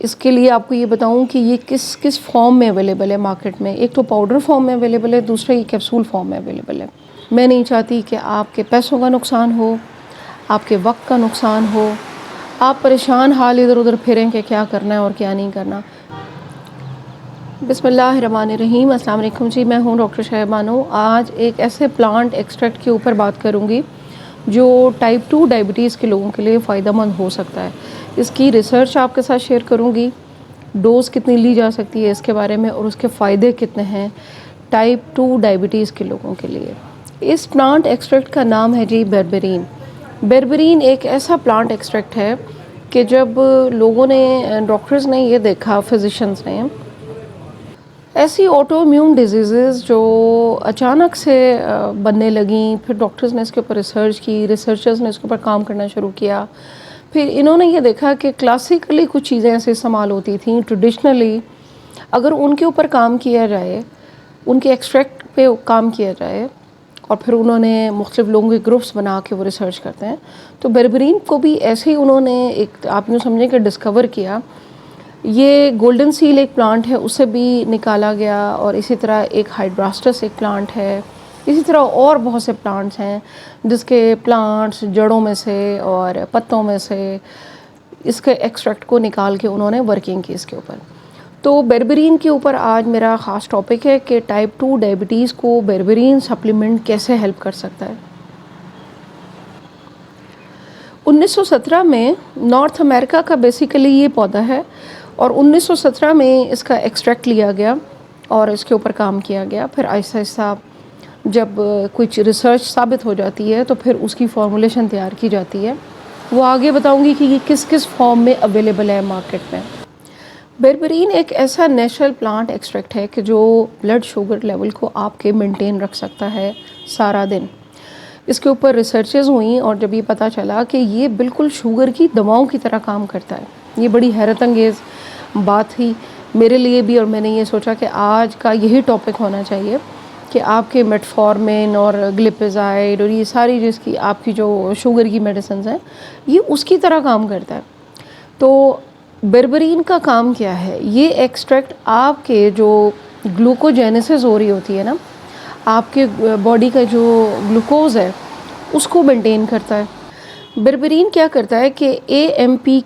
اس کے لیے آپ کو یہ بتاؤں کہ یہ کس کس فارم میں اویلیبل ہے مارکیٹ میں. ایک تو پاؤڈر فارم میں اویلیبل ہے, دوسرا یہ کیپسول فارم میں اویلیبل ہے. میں نہیں چاہتی کہ آپ کے پیسوں کا نقصان ہو, آپ کے وقت کا نقصان ہو, آپ پریشان حال ادھر ادھر پھریں کہ کیا کرنا ہے اور کیا نہیں کرنا. بسم اللہ الرحمن الرحیم. السلام علیکم جی, میں ہوں ڈاکٹر شائبہ بانو. آج ایک ایسے پلانٹ ایکسٹریکٹ کے اوپر بات کروں گی جو ٹائپ 2 ڈائبٹیز کے لوگوں کے لیے فائدہ مند ہو سکتا ہے. اس کی ریسرچ آپ کے ساتھ شیئر کروں گی, ڈوز کتنی لی جا سکتی ہے اس کے بارے میں, اور اس کے فائدے کتنے ہیں ٹائپ 2 ڈائبٹیز کے لوگوں کے لیے. اس پلانٹ ایکسٹریکٹ کا نام ہے جی بربرین. بربرین ایک ایسا پلانٹ ایکسٹریکٹ ہے کہ جب لوگوں نے, ڈاکٹرز نے یہ دیکھا, فزیشنز نے, ایسی آٹو امیون ڈیزیزز جو اچانک سے بننے لگیں, پھر ڈاکٹرز نے اس کے اوپر ریسرچ کی, ریسرچرز نے اس کے اوپر کام کرنا شروع کیا. پھر انہوں نے یہ دیکھا کہ کلاسیکلی کچھ چیزیں ایسے استعمال ہوتی تھیں, ٹریڈیشنلی اگر ان کے اوپر کام کیا جائے, ان کے ایکسٹریکٹ پہ کام کیا جائے, اور پھر انہوں نے مختلف لوگوں کے گروپس بنا کے وہ ریسرچ کرتے ہیں, تو بربرین کو بھی ایسے ہی انہوں نے ایک, آپ یوں سمجھیں کہ ڈسکور کیا. یہ گولڈن سیل ایک پلانٹ ہے, اسے بھی نکالا گیا, اور اسی طرح ایک ہائیڈراسٹس ایک پلانٹ ہے, اسی طرح اور بہت سے پلانٹس ہیں جس کے پلانٹس جڑوں میں سے اور پتوں میں سے اس کے ایکسٹریکٹ کو نکال کے انہوں نے ورکنگ کی اس کے اوپر. تو بربرین کے اوپر آج میرا خاص ٹاپک ہے کہ ٹائپ 2 ڈائبٹیز کو بربرین سپلیمنٹ کیسے ہیلپ کر سکتا ہے. 1917 میں نارتھ امریکہ کا بیسیکلی یہ پودا ہے, اور 1917 میں اس کا ایکسٹریکٹ لیا گیا اور اس کے اوپر کام کیا گیا. پھر آہستہ آہستہ جب کچھ ریسرچ ثابت ہو جاتی ہے تو پھر اس کی فارمولیشن تیار کی جاتی ہے. وہ آگے بتاؤں گی کہ یہ کس کس فارم میں اویلیبل ہے مارکیٹ میں. بربرین ایک ایسا نیچرل پلانٹ ایکسٹریکٹ ہے کہ جو بلڈ شوگر لیول کو آپ کے مینٹین رکھ سکتا ہے سارا دن. اس کے اوپر ریسرچز ہوئیں اور جب یہ پتہ چلا کہ یہ بالکل شوگر کی دواؤں کی طرح کام کرتا ہے, یہ بڑی حیرت انگیز بات تھی میرے لیے بھی, اور میں نے یہ سوچا کہ آج کا یہی ٹاپک ہونا چاہیے کہ آپ کے میٹفارمن اور گلیپزائڈ اور یہ ساری جس کی آپ کی جو شوگر کی میڈیسنز ہیں یہ اس کی طرح کام کرتا ہے. تو بربرین کا کام کیا ہے, یہ ایکسٹریکٹ آپ کے جو گلوکوجینیسس ہو رہی ہوتی ہے نا, آپ کے باڈی کا جو گلوکوز ہے اس کو مینٹین کرتا ہے. بربرین کیا کرتا ہے کہ A M P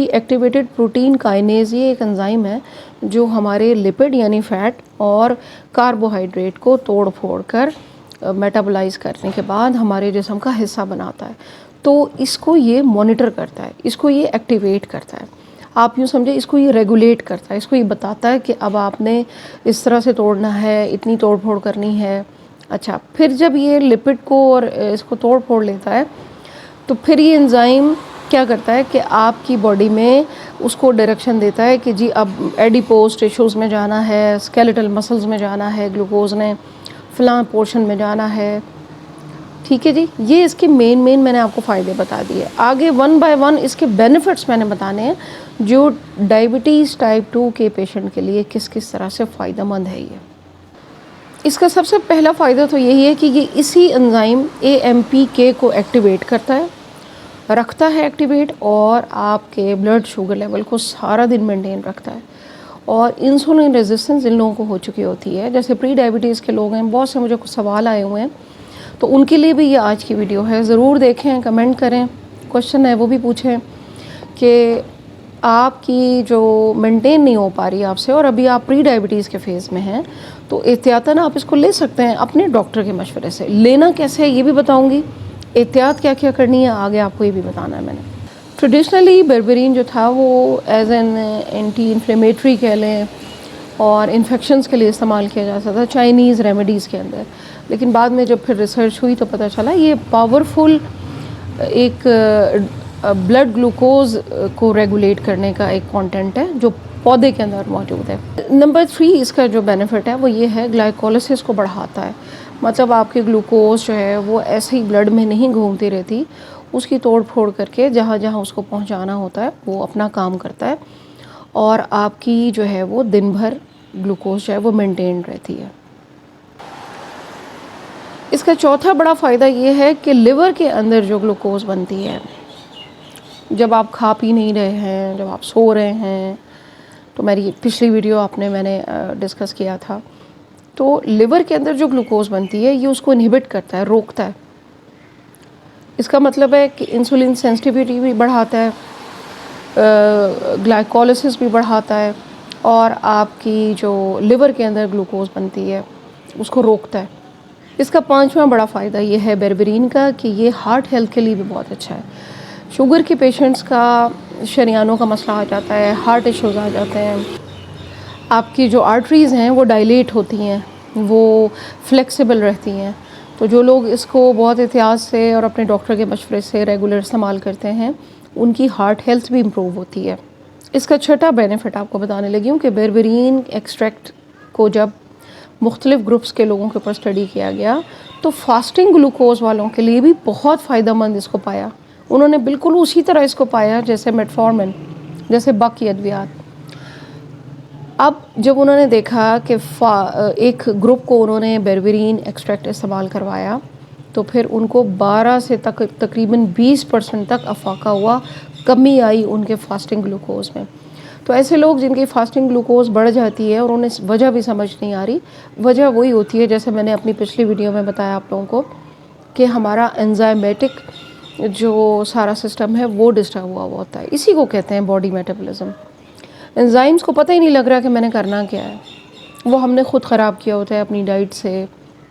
activated protein kinase, یہ ایک انزائم ہے جو ہمارے لپڈ یعنی فیٹ اور کاربوہائیڈریٹ کو توڑ پھوڑ کر میٹابولائز کرنے کے بعد ہمارے جسم کا حصہ بناتا ہے. تو اس کو یہ مانیٹر کرتا ہے, اس کو یہ ایکٹیویٹ کرتا ہے, آپ یوں سمجھے اس کو یہ ریگولیٹ کرتا ہے, اس کو یہ بتاتا ہے کہ اب آپ نے اس طرح سے توڑنا ہے, اتنی توڑ پھوڑ کرنی ہے. اچھا, پھر جب یہ لپڈ کو اور اس کو توڑ پھوڑ لیتا ہے تو پھر یہ انزائم کیا کرتا ہے کہ آپ کی باڈی میں اس کو ڈائریکشن دیتا ہے کہ جی اب ایڈیپوز ٹیشوز میں جانا ہے, اسکیلیٹل مسلز میں جانا ہے, گلوکوز نے فلاں پورشن میں جانا ہے. ٹھیک ہے جی, یہ اس کے مین میں نے آپ کو فائدے بتا دیے. آگے 1 بائی 1 اس کے بینیفٹس میں نے بتانے ہیں جو ڈائبٹیز ٹائپ 2 کے پیشنٹ کے لیے کس کس طرح سے فائدہ مند ہے. یہ اس کا سب سے پہلا فائدہ تو یہی ہے کہ یہ اسی انزائم AMPK کو ایکٹیویٹ کرتا ہے, رکھتا ہے ایکٹیویٹ, اور آپ کے بلڈ شوگر لیول کو سارا دن مینٹین رکھتا ہے. اور انسولین ریزسٹنس جن لوگوں کو ہو چکی ہوتی ہے, جیسے پری ڈائبٹیز کے لوگ ہیں, بہت سے مجھے کچھ سوال آئے ہوئے ہیں, تو ان کے لیے بھی یہ آج کی ویڈیو ہے. ضرور دیکھیں, کمنٹ کریں, کوشچن ہے وہ بھی پوچھیں کہ آپ کی جو مینٹین نہیں ہو پا رہی آپ سے اور ابھی آپ پری ڈائبٹیز کے فیز میں ہیں, تو احتیاطاً آپ اس کو لے سکتے ہیں اپنے ڈاکٹر کے مشورے سے. لینا کیسے ہے یہ بھی بتاؤں گی, احتیاط کیا کیا کرنی ہے آگے آپ کو یہ بھی بتانا ہے میں نے. ٹریڈیشنلی بربرین جو تھا وہ ایز این اینٹی انفلیمیٹری کہہ لیں اور انفیکشنز کے لیے استعمال کیا جاتا تھا چائنیز ریمیڈیز کے اندر. لیکن بعد میں جب پھر ریسرچ ہوئی تو پتہ چلا یہ پاورفل ایک بلڈ گلوکوز کو ریگولیٹ کرنے کا ایک کانٹینٹ ہے جو پودے کے اندر موجود ہے. نمبر 3 اس کا جو بینیفٹ ہے وہ یہ ہے گلائکولسس کو بڑھاتا ہے. مطلب آپ کی گلوکوز جو ہے وہ ایسے ہی بلڈ میں نہیں گھومتی رہتی, اس کی توڑ پھوڑ کر کے جہاں جہاں اس کو پہنچانا ہوتا ہے وہ اپنا کام کرتا ہے, اور آپ کی جو ہے وہ دن بھر گلوکوز جو ہے وہ مینٹین رہتی ہے. اس کا چوتھا بڑا فائدہ یہ ہے کہ لیور کے اندر جو گلوکوز بنتی ہے جب آپ کھا پی نہیں رہے ہیں، جب آپ سو رہے ہیں، تو میری پچھلی ویڈیو میں نے ڈسکس کیا تھا، تو لیور کے اندر جو گلوکوز بنتی ہے یہ اس کو انہیبٹ کرتا ہے، روکتا ہے. اس کا مطلب ہے کہ انسولین سینسٹیویٹی بھی بڑھاتا ہے، گلائکولسس بھی بڑھاتا ہے، اور آپ کی جو لیور کے اندر گلوکوز بنتی ہے اس کو روکتا ہے. اس کا 5واں بڑا فائدہ یہ ہے بیربرین کا کہ یہ ہارٹ ہیلتھ کے لیے بھی بہت اچھا ہے. شوگر کے پیشنٹس کا شریانوں کا مسئلہ آ جاتا ہے، ہارٹ ایشوز آ جاتے ہیں، آپ کی جو آرٹریز ہیں وہ ڈائلیٹ ہوتی ہیں، وہ فلیکسیبل رہتی ہیں. تو جو لوگ اس کو بہت احتیاط سے اور اپنے ڈاکٹر کے مشورے سے ریگولر استعمال کرتے ہیں ان کی ہارٹ ہیلتھ بھی امپروو ہوتی ہے. اس کا چھٹا بینیفٹ آپ کو بتانے لگی ہوں کہ بیربرین ایکسٹریکٹ کو جب مختلف گروپس کے لوگوں کے اوپر اسٹڈی کیا گیا تو فاسٹنگ گلوکوز والوں کے لیے بھی بہت فائدہ مند اس کو پایا. انہوں نے بالکل اسی طرح اس کو پایا جیسے میٹفارمن، جیسے باقی ادویات. اب جب انہوں نے دیکھا کہ ایک گروپ کو انہوں نے بیربرین ایکسٹریکٹ استعمال کروایا تو پھر ان کو 12 سے تقریباً 20% تک افاقہ ہوا، کمی آئی ان کے فاسٹنگ گلوکوز میں. تو ایسے لوگ جن کی فاسٹنگ گلوکوز بڑھ جاتی ہے اور انہیں وجہ بھی سمجھ نہیں آ رہی، وجہ وہی ہوتی ہے جیسے میں نے اپنی پچھلی ویڈیو میں بتایا آپ لوگوں کو کہ ہمارا انزائمیٹک جو سارا سسٹم ہے وہ ڈسٹرب ہوا ہوتا ہے. اسی کو کہتے ہیں باڈی میٹابولزم. انزائمز کو پتہ ہی نہیں لگ رہا کہ میں نے کرنا کیا ہے، وہ ہم نے خود خراب کیا ہوتا ہے اپنی ڈائٹ سے،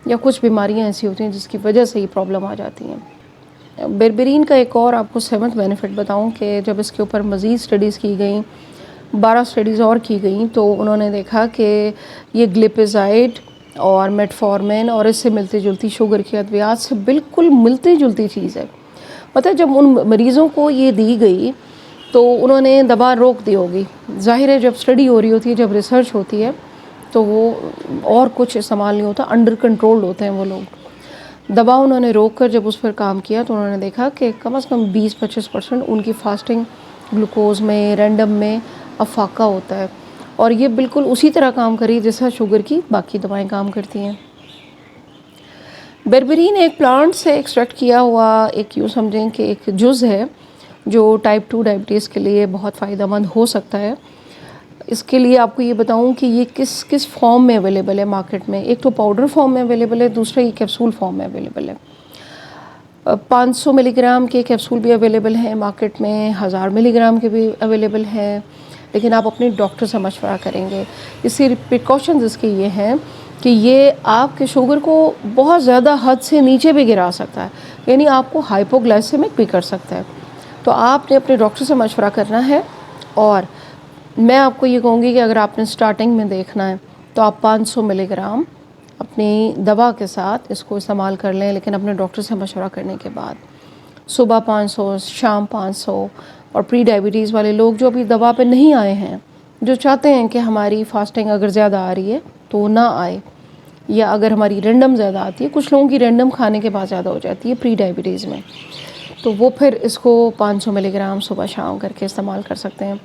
یا کچھ بیماریاں ایسی ہوتی ہیں جس کی وجہ سے یہ پرابلم آ جاتی ہیں. بیربرین کا ایک اور آپ کو 7th بینیفٹ بتاؤں کہ جب اس کے اوپر مزید سٹڈیز کی گئیں، 12 سٹڈیز اور کی گئیں، تو انہوں نے دیکھا کہ یہ گلیپیزائڈ اور میٹفارمین اور اس سے ملتی جلتی شوگر کی ادویات سے بالکل ملتی جلتی چیز ہے. پتہ جب ان مریضوں کو یہ دی گئی تو انہوں نے دوا روک دی ہوگی. ظاہر ہے جب اسٹڈی ہو رہی ہوتی ہے، جب ریسرچ ہوتی ہے تو وہ اور کچھ استعمال نہیں ہوتا، انڈر کنٹرول ہوتے ہیں وہ لوگ. دوا انہوں نے روک کر جب اس پر کام کیا تو انہوں نے دیکھا کہ کم از کم 20-25% ان کی فاسٹنگ گلوکوز میں رینڈم میں افاقہ ہوتا ہے، اور یہ بالکل اسی طرح کام کری جیسا شوگر کی باقی دوائیں کام کرتی ہیں. بیربرین ایک پلانٹ سے ایکسٹریکٹ کیا ہوا ایک یوں سمجھیں کہ ایک جز ہے جو ٹائپ 2 ڈائبٹیز کے لیے بہت فائدہ مند ہو سکتا ہے. اس کے لیے آپ کو یہ بتاؤں کہ یہ کس فارم میں اویلیبل ہے مارکیٹ میں. ایک تو پاؤڈر فارم میں اویلیبل ہے، دوسرا یہ کیپسول فارم میں اویلیبل ہے. 500 ملی گرام کے کیپسول بھی اویلیبل ہیں مارکیٹ میں، 1000 ملی گرام کے بھی اویلیبل ہیں، لیکن آپ اپنے ڈاکٹر سے مشورہ کریں گے. اس کی پریکاشنز اس کے یہ ہیں کہ یہ آپ کے شوگر کو بہت زیادہ حد سے نیچے بھی گرا سکتا ہے، یعنی آپ کو ہائپوگلائسیمک بھی کر سکتا ہے. تو آپ نے اپنے ڈاکٹر سے مشورہ کرنا ہے، اور میں آپ کو یہ کہوں گی کہ اگر آپ نے سٹارٹنگ میں دیکھنا ہے تو آپ 500 ملی گرام اپنی دوا کے ساتھ اس کو استعمال کر لیں، لیکن اپنے ڈاکٹر سے مشورہ کرنے کے بعد. صبح 500، شام 500. اور پری ڈائبٹیز والے لوگ جو ابھی دوا پہ نہیں آئے ہیں، جو چاہتے ہیں کہ ہماری فاسٹنگ اگر زیادہ آ رہی ہے تو نہ آئے، یا اگر ہماری رینڈم زیادہ آتی ہے، کچھ لوگوں کی رینڈم کھانے کے بعد زیادہ ہو جاتی ہے پری ڈائبٹیز میں، تو وہ پھر اس کو 500 ملی گرام صبح شام کر کے استعمال کر سکتے ہیں،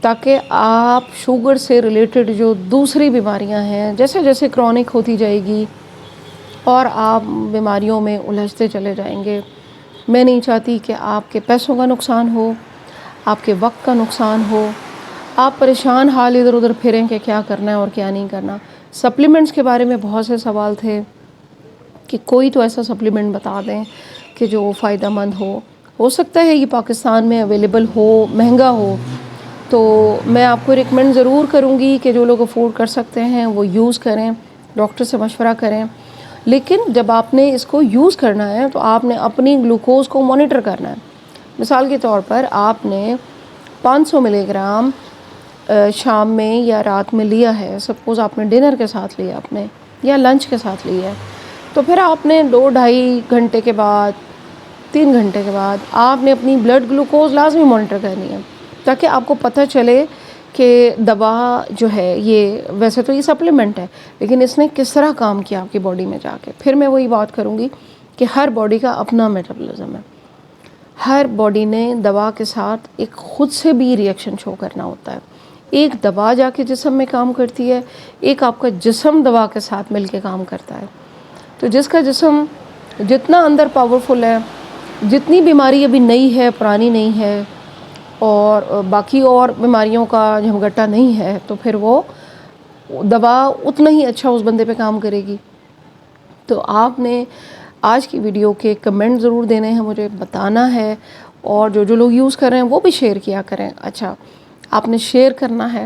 تاکہ آپ شوگر سے ریلیٹڈ جو دوسری بیماریاں ہیں جیسے جیسے کرونک ہوتی جائے گی اور آپ بیماریوں میں الجھتے چلے جائیں گے. میں نہیں چاہتی کہ آپ کے پیسوں کا نقصان ہو، آپ کے وقت کا نقصان ہو، آپ پریشان حال ادھر ادھر پھریں کہ کیا کرنا ہے اور کیا نہیں کرنا. سپلیمنٹس کے بارے میں بہت سے سوال تھے کہ کوئی تو ایسا سپلیمنٹ بتا دیں کہ جو فائدہ مند ہو سکتا ہے یہ پاکستان میں اویلیبل ہو، مہنگا ہو، تو میں آپ کو ریکمینڈ ضرور کروں گی کہ جو لوگ افورڈ کر سکتے ہیں وہ یوز کریں، ڈاکٹر سے مشورہ کریں. لیکن جب آپ نے اس کو یوز کرنا ہے تو آپ نے اپنی گلوکوز کو مانیٹر کرنا ہے. مثال کے طور پر آپ نے 500 ملی گرام شام میں یا رات میں لیا ہے، سپوز آپ نے ڈنر کے ساتھ لیا آپ نے یا لنچ کے ساتھ لیا ہے، تو پھر آپ نے 2-2.5 گھنٹے کے بعد 3 گھنٹے کے بعد آپ نے اپنی بلڈ گلوکوز لازمی مانیٹر کرنی ہے، تاکہ آپ کو پتہ چلے کہ دوا جو ہے یہ ویسے تو یہ سپلیمنٹ ہے لیکن اس نے کس طرح کام کیا آپ کی باڈی میں جا کے. پھر میں وہی بات کروں گی کہ ہر باڈی کا اپنا میٹابولزم ہے، ہر باڈی نے دوا کے ساتھ ایک خود سے بھی ریئیکشن شو کرنا ہوتا ہے. ایک دوا جا کے جسم میں کام کرتی ہے، ایک آپ کا جسم دوا کے ساتھ مل کے کام کرتا ہے. تو جس کا جسم جتنا اندر پاورفل ہے، جتنی بیماری ابھی نئی ہے پرانی نہیں ہے، اور باقی اور بیماریوں کا جھمگٹا نہیں ہے تو پھر وہ دوا اتنا ہی اچھا اس بندے پہ کام کرے گی. تو آپ نے آج کی ویڈیو کے کمنٹ ضرور دینے ہیں، مجھے بتانا ہے، اور جو لوگ یوز کر رہے ہیں وہ بھی شیئر کیا کریں. اچھا، آپ نے شیئر کرنا ہے،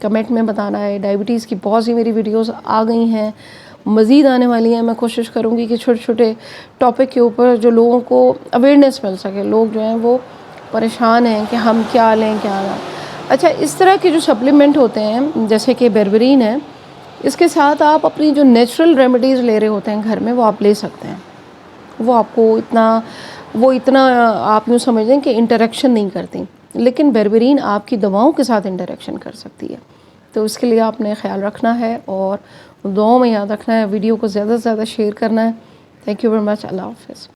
کمنٹ میں بتانا ہے. ڈائبٹیز کی بہت سی میری ویڈیوز آ گئی ہیں، مزید آنے والی ہیں. میں کوشش کروں گی کہ چھوٹے چھوٹے ٹاپک کے اوپر جو لوگوں کو اویئرنیس مل سکے. لوگ جو ہیں وہ پریشان ہیں کہ ہم کیا لیں کیا نہ. اچھا، اس طرح کے جو سپلیمنٹ ہوتے ہیں جیسے کہ بیربرین ہے، اس کے ساتھ آپ اپنی جو نیچرل ریمیڈیز لے رہے ہوتے ہیں گھر میں، وہ آپ لے سکتے ہیں. وہ آپ کو اتنا آپ یوں سمجھ لیں کہ انٹریکشن نہیں کرتی، لیکن بیربرین آپ کی دواؤں کے ساتھ انٹریکشن کر سکتی ہے. تو اس کے لیے آپ نے خیال رکھنا ہے اور دعاؤں میں یاد رکھنا ہے. ویڈیو کو زیادہ سے زیادہ شیئر کرنا ہے. Thank you very much. اللہ حافظ.